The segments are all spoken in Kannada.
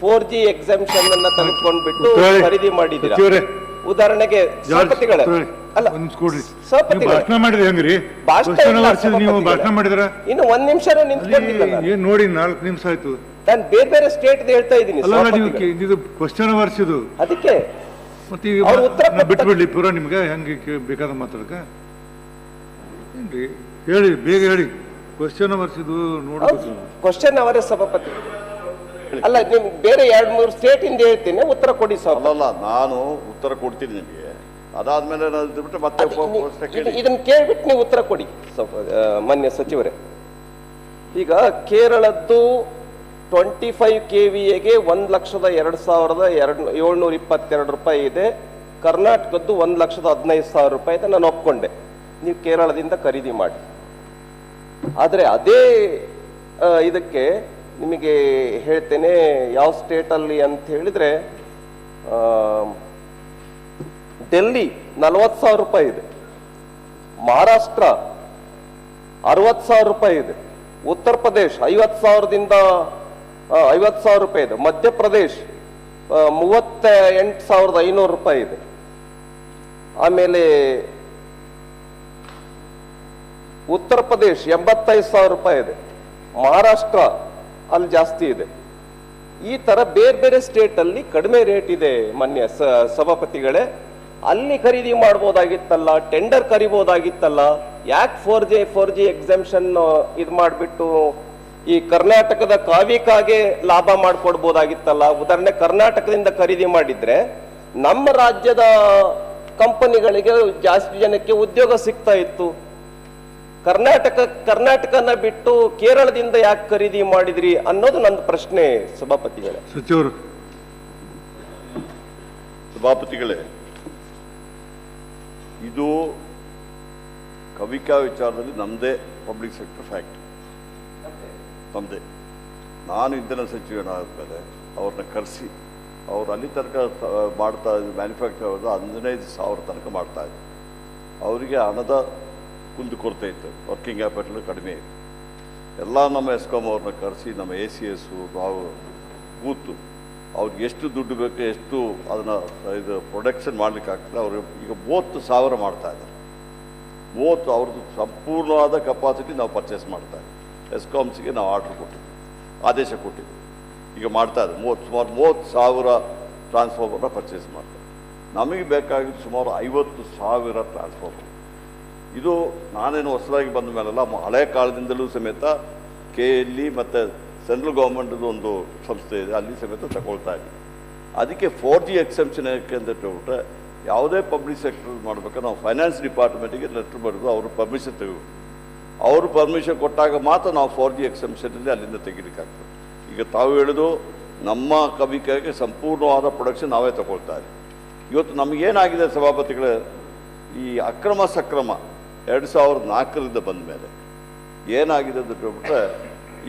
4G ಎಕ್ಸಾಮ್ಷನ್ ಅನ್ನ ತೆಗೆದುಕೊಂಡ್ಬಿಟ್ಟು ಖರೀದಿ ಮಾಡಿದ್ದೀರಾ. ಉದಾಹರಣೆಗೆ ಸಭಾಪತಿಗಳೇ, ಅಲ್ಲ ಭಾಷಣ ಮಾಡಿದ್ರೆ ಹೆಂಗ್ರಿ? ನೀವು ಭಾಷಣ ಮಾಡಿದ್ರ ಇನ್ನು 1 ನಿಮಿಷ ನಿಂತ್ಕೊಂಡಿಲ್ಲ ಏನ್ ನೋಡಿ 4 ನಿಮಿಷ ಆಯ್ತು. ನಾನು ಬೇರೆ ಬೇರೆ ಸ್ಟೇಟ್ ಹೇಳ್ತಾ ಇದ್ದೀನಿ. ಇದು ಕ್ವಶನ್ ಅವರ್ಸ್ ಇದು, ಅದಕ್ಕೆ ಮತ್ತೆ ಈಗ ಬಿಟ್ಬಿಡ್ಲಿ ಪೂರಾ ನಿಮ್ಗೆ ಹೆಂಗೆ ಬೇಕಾದ ಮಾತಾಡಕ ಏನ್ರಿ? ಹೇಳಿ ಬೇಗ ಹೇಳಿ. ಕ್ವಶನ್ ಅವರ್ಸ್ ಇದು ನೋಡ್ಬೇಕು. ಕ್ವಶನ್ ಅವರೇ ಸಭಾಪತಿ ಅಲ್ಲ, ನಿಮ್ ಬೇರೆ 2-3 ಸ್ಟೇಟ್ ಇಂದ ಹೇಳ್ತೀನಿ, ಉತ್ತರ ಕೊಡಿ ಸರ್. ಅಲ್ಲ, ನಾನು ಉತ್ತರ ಕೊಡ್ತೀನಿ ನಿಮಗೆ. ಅದಾದ್ಮೇಲೆ ಮತ್ತೆ ಇದನ್ನ ಕೇಳ್ಬಿಟ್ಟು ನೀವು ಉತ್ತರ ಕೊಡಿ ಮಾನ್ಯ ಸಚಿವರೇ. ಈಗ ಕೇರಳದ್ದು 25 KVAಗೆ 1,02,722 ರೂಪಾಯಿ ಇದೆ. ಕರ್ನಾಟಕದ್ದು 1,15,000 ರೂಪಾಯಿ ಇದೆ. ನಾನು ಒಪ್ಕೊಂಡೆ, ನೀವು ಕೇರಳದಿಂದ ಖರೀದಿ ಮಾಡಿ. ಆದರೆ ಅದೇ ಇದಕ್ಕೆ ನಿಮಗೆ ಹೇಳ್ತೇನೆ ಯಾವ ಸ್ಟೇಟಲ್ಲಿ ಅಂತ ಹೇಳಿದ್ರೆ, ಡೆಲ್ಲಿ 40,000 ರೂಪಾಯಿ ಇದೆ, ಮಹಾರಾಷ್ಟ್ರ 60,000 ರೂಪಾಯಿ ಇದೆ, ಉತ್ತರ ಪ್ರದೇಶ್ 50,000ದಿಂದ 50,000 ರೂಪಾಯಿ ಇದೆ, ಮಧ್ಯಪ್ರದೇಶ್ 38,500 ರೂಪಾಯಿ ಇದೆ, ಆಮೇಲೆ ಉತ್ತರ ಪ್ರದೇಶ್ 85,000 ರೂಪಾಯಿ ಇದೆ, ಮಹಾರಾಷ್ಟ್ರ ಅಲ್ಲಿ ಜಾಸ್ತಿ ಇದೆ. ಈ ತರ ಬೇರೆ ಬೇರೆ ಸ್ಟೇಟ್ ಅಲ್ಲಿ ಕಡಿಮೆ ರೇಟ್ ಇದೆ. ಮಾನ್ಯ ಸಭಾಪತಿಗಳೇ, ಅಲ್ಲಿ ಖರೀದಿ ಮಾಡ್ಬೋದಾಗಿತ್ತಲ್ಲ, ಟೆಂಡರ್ ಕರಿಬೋದಾಗಿತ್ತಲ್ಲ, ಯಾಕೆ 4G ಎಕ್ಸಾಮ್ಷನ್ ಇದು ಮಾಡಿಬಿಟ್ಟು ಈ ಕರ್ನಾಟಕದ ಕಾವಿಕಾಗೆ ಲಾಭ ಮಾಡ್ಕೊಡ್ಬೋದಾಗಿತ್ತಲ್ಲ. ಉದಾಹರಣೆ ಕರ್ನಾಟಕದಿಂದ ಖರೀದಿ ಮಾಡಿದ್ರೆ ನಮ್ಮ ರಾಜ್ಯದ ಕಂಪನಿಗಳಿಗೆ ಜಾಸ್ತಿ ಜನಕ್ಕೆ ಉದ್ಯೋಗ ಸಿಗ್ತಾ ಇತ್ತು. ಕರ್ನಾಟಕನ ಬಿಟ್ಟು ಕೇರಳದಿಂದ ಯಾಕೆ ಖರೀದಿ ಮಾಡಿದ್ರಿ ಅನ್ನೋದು ನನ್ನ ಪ್ರಶ್ನೆ ಸಭಾಪತಿಗಳೇ. ಸಭಾಪತಿಗಳೇ, ಇದು ಕವಿಕಾ ವಿಚಾರದಲ್ಲಿ ನಮ್ಮದೇ ಪಬ್ಲಿಕ್ ಸೆಕ್ಟರ್ ಫ್ಯಾಕ್ಟ್ರಿ, ನಮ್ಮದೇ. ನಾನು ಇಂಧನ ಸಚಿವನಾದ್ಮೇಲೆ ಅವ್ರನ್ನ ಕರೆಸಿ ಅವ್ರು ಅಲ್ಲಿ ತನಕ ಮಾಡ್ತಾ ಇದ್ದು ಮ್ಯಾನುಫ್ಯಾಕ್ಚರ್ 15,000 ತನಕ ಮಾಡ್ತಾ ಇದ್ರು. ಅವರಿಗೆ ಹಣದ ಕುಂದುಕೊರತೆ ಇತ್ತು, ವರ್ಕಿಂಗ್ ಕ್ಯಾಪಿಟಲ್ ಕಡಿಮೆ ಇತ್ತು. ಎಲ್ಲ ನಮ್ಮ ಎಸ್ಕಾಂ ಅವ್ರನ್ನ ಕರೆಸಿ ನಮ್ಮ ACS ನಾವು ಕೂತು ಅವ್ರಿಗೆ ಎಷ್ಟು ದುಡ್ಡು ಬೇಕು, ಎಷ್ಟು ಅದನ್ನು ಇದು ಪ್ರೊಡಕ್ಷನ್ ಮಾಡಲಿಕ್ಕೆ ಆಗ್ತದೆ. ಅವರು ಈಗ 30,000 ಮಾಡ್ತಾ ಇದ್ದಾರೆ. ಅವ್ರದ್ದು ಸಂಪೂರ್ಣವಾದ ಕೆಪಾಸಿಟಿ ನಾವು ಪರ್ಚೇಸ್ ಮಾಡ್ತಾ ಇದ್ದೀವಿ. ಎಸ್ಕಾಮ್ಸ್ಗೆ ನಾವು ಆರ್ಡ್ರ್ ಕೊಟ್ಟಿದ್ವಿ, ಆದೇಶ ಕೊಟ್ಟಿದ್ವಿ. ಈಗ ಮಾಡ್ತಾ ಇದ್ದಾರೆ ಸುಮಾರು 30,000 ಟ್ರಾನ್ಸ್ಫಾರ್ಮರ್ನ ಪರ್ಚೇಸ್ ಮಾಡ್ತಾರೆ. ನಮಗೆ ಬೇಕಾಗಿದ್ದು ಸುಮಾರು 50,000 ಟ್ರಾನ್ಸ್ಫಾರ್ಮರ್. ಇದು ನಾನೇನು ಹೊಸದಾಗಿ ಬಂದ ಮೇಲೆಲ್ಲ ಹಳೆ ಕಾಲದಿಂದಲೂ ಸಮೇತ KLE ಮತ್ತು ಸೆಂಟ್ರಲ್ ಗೌರ್ಮೆಂಟ್ದು ಒಂದು ಸಂಸ್ಥೆ ಇದೆ, ಅಲ್ಲಿ ಸಮೇತ ತಗೊಳ್ತಾ ಇದ್ದೀವಿ. ಅದಕ್ಕೆ 4G ಎಕ್ಸೆಂಪ್ಷನ್ ಯಾಕೆ ಅಂತ ಹೇಳ್ಬಿಟ್ರೆ, ಯಾವುದೇ ಪಬ್ಲಿಕ್ ಸೆಕ್ಟರ್ ಮಾಡಬೇಕಾದ್ರೆ ನಾವು ಫೈನಾನ್ಸ್ ಡಿಪಾರ್ಟ್ಮೆಂಟಿಗೆ ಲೆಟ್ರ್ ಬರೆದು ಅವರು ಪರ್ಮಿಷನ್ ತೆಗೆದು ಅವರು ಪರ್ಮಿಷನ್ ಕೊಟ್ಟಾಗ ಮಾತ್ರ ನಾವು 4G ಎಕ್ಸೆಂಪ್ಷನಲ್ಲಿ ಅಲ್ಲಿಂದ ತೆಗಿಲಿಕ್ಕಾಗ್ತದೆ. ಈಗ ತಾವು ಹೇಳಿದು ನಮ್ಮ ಕವಿಕಾಗೆ ಸಂಪೂರ್ಣವಾದ ಪ್ರೊಡಕ್ಷನ್ ನಾವೇ ತಗೊಳ್ತಾ ಇದ್ದೀವಿ. ಇವತ್ತು ನಮಗೇನಾಗಿದೆ ಸಭಾಪತಿಗಳೇ, ಈ ಅಕ್ರಮ ಸಕ್ರಮ 2004ರಿಂದ ಬಂದ ಮೇಲೆ ಏನಾಗಿದೆ ಅಂತ ಹೇಳ್ಬಿಟ್ರೆ,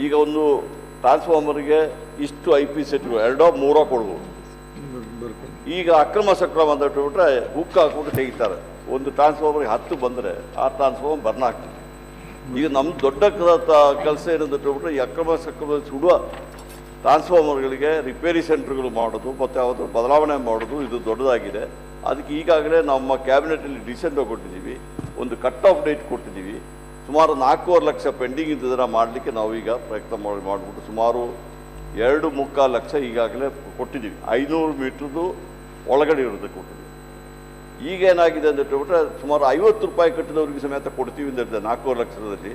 ಈಗ ಒಂದು ಟ್ರಾನ್ಸ್ಫಾರ್ಮರ್ಗೆ ಇಷ್ಟು IP ಸೆಟ್ಗಳು 2-3 ಕೊಡ್ಬೋದು. ಈಗ ಅಕ್ರಮ ಸಕ್ರಮ ಅಂತ ಹೇಳ್ಬಿಟ್ರೆ ಹುಕ್ ಹಾಕ್ಬಿಟ್ಟು ತೆಗಿತಾರೆ. ಒಂದು ಟ್ರಾನ್ಸ್ಫಾರ್ಮರ್ಗೆ 10 ಬಂದರೆ ಆ ಟ್ರಾನ್ಸ್ಫಾರ್ಮರ್ ಬರ್ನ್ ಆಗ್ತದೆ. ಈಗ ನಮ್ಮ ದೊಡ್ಡ ಕೆಲಸ ಏನಂತ ಹೇಳ್ಬಿಟ್ರೆ, ಈ ಅಕ್ರಮ ಸಕ್ರಮ ಸುಡುವ ಟ್ರಾನ್ಸ್ಫಾರ್ಮರ್ಗಳಿಗೆ ರಿಪೇರಿ ಸೆಂಟರ್ಗಳು ಮಾಡೋದು ಮತ್ತು ಯಾವುದು ಬದಲಾವಣೆ ಮಾಡೋದು, ಇದು ದೊಡ್ಡದಾಗಿದೆ. ಅದಕ್ಕೆ ಈಗಾಗಲೇ ನಮ್ಮ ಕ್ಯಾಬಿನೆಟಲ್ಲಿ ಡಿಸಿಷನ್ ಕೊಟ್ಟಿದ್ದೀವಿ, ಒಂದು ಕಟ್ ಆಫ್ ಡೇಟ್ ಕೊಟ್ಟಿದ್ದೀವಿ. ಸುಮಾರು 4.25 ಲಕ್ಷ ಪೆಂಡಿಂಗ್ ಇದ್ದದನ್ನು ಮಾಡಲಿಕ್ಕೆ ನಾವೀಗ ಪ್ರಯತ್ನ ಮಾಡಿಬಿಟ್ಟು ಸುಮಾರು 2.25 ಲಕ್ಷ ಈಗಾಗಲೇ ಕೊಟ್ಟಿದ್ದೀವಿ. 500 ಮೀಟ್ರದ್ದು ಒಳಗಡೆ ಇರೋದಕ್ಕೆ ಕೊಟ್ಟಿದ್ದೀವಿ. ಈಗೇನಾಗಿದೆ ಅಂತ ಹೇಳ್ಬಿಟ್ರೆ, ಸುಮಾರು 50 ರೂಪಾಯಿ ಕಟ್ಟಿದವ್ರಿಗೆ ಸಮೇತ ಕೊಡ್ತೀವಿ ಅಂತ ಹೇಳಿದೆ. 4.25 ಲಕ್ಷದಲ್ಲಿ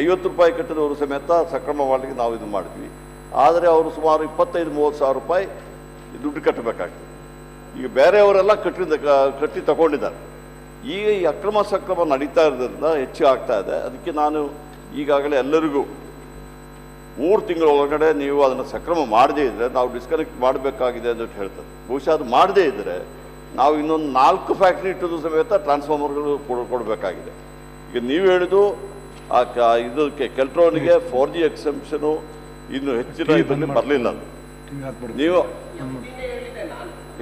50 ರೂಪಾಯಿ ಕಟ್ಟಿದವರು ಸಮೇತ ಸಕ್ರಮ ಮಾಡಲಿಕ್ಕೆ ನಾವು ಇದು ಮಾಡ್ತೀವಿ. ಆದರೆ ಅವರು ಸುಮಾರು 25-30 ಸಾವಿರ ರೂಪಾಯಿ ದುಡ್ಡು ಕಟ್ಟಬೇಕಾಗ್ತದೆ. ಈಗ ಬೇರೆಯವರೆಲ್ಲ ಕಟ್ಟಿ ತಗೊಂಡಿದ್ದಾರೆ. ಈಗ ಈ ಅಕ್ರಮ ಸಕ್ರಮ ನಡೀತಾ ಇರೋದ್ರಿಂದ ಹೆಚ್ಚು ಆಗ್ತಾ ಇದೆ. ಅದಕ್ಕೆ ನಾನು ಈಗಾಗಲೇ ಎಲ್ಲರಿಗೂ 3 ತಿಂಗಳ ಒಳಗಡೆ ನೀವು ಅದನ್ನು ಸಕ್ರಮ ಮಾಡದೇ ಇದ್ದರೆ ನಾವು ಡಿಸ್ಕನೆಕ್ಟ್ ಮಾಡಬೇಕಾಗಿದೆ ಅಂತ ಹೇಳ್ತಾರೆ. ಬಹುಶಃ ಅದು ಮಾಡದೇ ಇದ್ದರೆ ನಾವು ಇನ್ನೊಂದು 4 ಫ್ಯಾಕ್ಟ್ರಿ ಇಟ್ಟದು ಸಮೇತ ಟ್ರಾನ್ಸ್ಫಾರ್ಮರ್ಗಳು ಕೊಡಬೇಕಾಗಿದೆ. ಈಗ ನೀವು ಹೇಳಿದು ಇದಕ್ಕೆ ಕೆಲ್ಟ್ರಾನಿಗೆ 4G ಎಕ್ಸೆಂಪ್ಷನು ಇನ್ನು ಹೆಚ್ಚಿನ ಇದನ್ನು ಬರಲಿಲ್ಲ. ನೀವು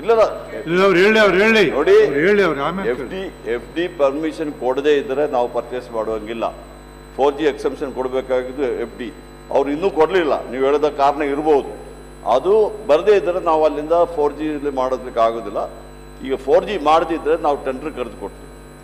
ಇಲ್ಲ ನೋಡಿ, FD ಪರ್ಮಿಷನ್ ಕೊಡದೇ ಇದ್ದರೆ ನಾವು ಪರ್ಚೇಸ್ ಮಾಡುವಂಗಿಲ್ಲ. 4G ಎಕ್ಸೆಂಪ್ಷನ್ ಕೊಡಬೇಕಾಗಿದ್ದು FD ಅವ್ರು ಇನ್ನೂ ಕೊಡಲಿಲ್ಲ. ನೀವು ಹೇಳಿದ ಕಾರಣ ಇರ್ಬೋದು. ಅದು ಬರದೇ ಇದ್ದರೆ ನಾವು ಅಲ್ಲಿಂದ 4G ಮಾಡೋದಕ್ಕೆ ಆಗೋದಿಲ್ಲ. ಈಗ 4G ಮಾಡದಿದ್ದರೆ ನಾವು ಟೆಂಡರ್ ಕರೆದು ಕೊಡ್ತೀವಿ.